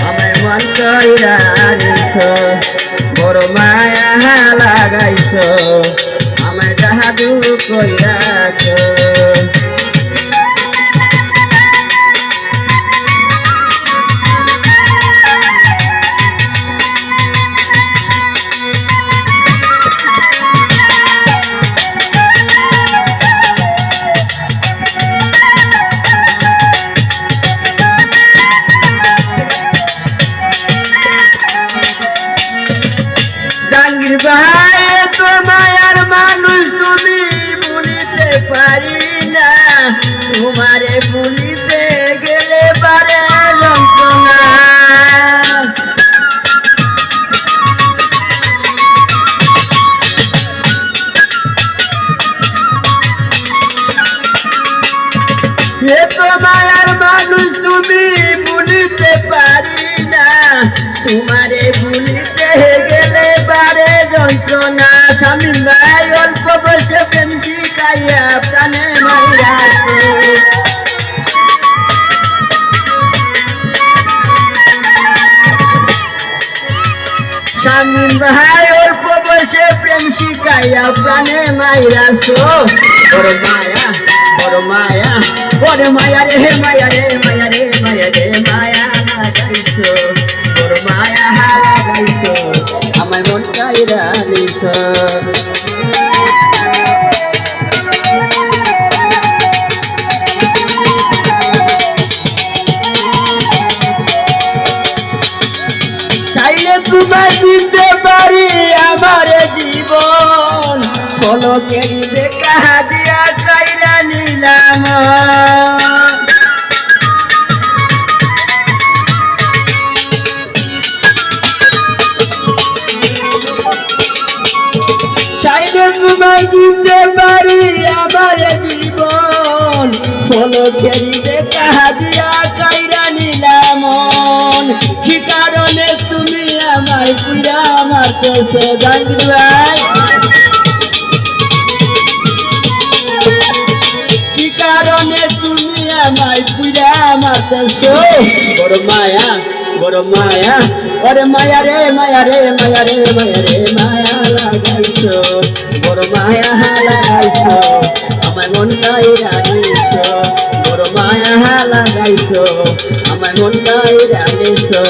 আমায় মন কইরা নিছো বড় মায়া লাগাইছো আমায় জাহাজু কইরাছো ভাই তো মায়ার মানুষ তুমি ভুলিতে পারি না তোমারে ভুলিতে গেলে পারে যন্ত্রণা এ তো মায়ার মানুষ তুমি ভুলিতে পারি না তোমারে ভুলিতে গেলে পারে যন্ত্রণা স্বামী ভাই অল্প বয়সে প্রেম শিখাইয়া প্রাণে মাইরাছে স্বামী ভাই অল্প বয়সে প্রেম শিখাইয়া প্রাণে মাইরাছো বড় মায়া বড় মায়া বড় মায়া রে মায়া রে মায়া রে মায়া রে মায়া লাগাইছো বড় মায়া লাগাইছো আমায় মন কাইরা নিছো চাইলে তোমায় দিতে পারি আমার জীবন পলকের দেখা দিয়া কাইরা নিলাম চাইলে তোমায় দিতে পারি আমার জীবন পলকের দেখা দিয়া কাইরা নিলাম কি কারণে তুমি আমায় পুরা মারতেছো জানবি ভাই কি কারণে তুমি আমায় পুরা মারতেছো বড় মায়া বড় মায়া ওরে মায়া রে মায়া রে মায়া রে মায়া রে মায়া লাগাইছো বড় মায়া লাগাইছো আমায় মন কাইরা নিছো বড় মায়া লাগাইছো আমায় মন কাইরা নিছো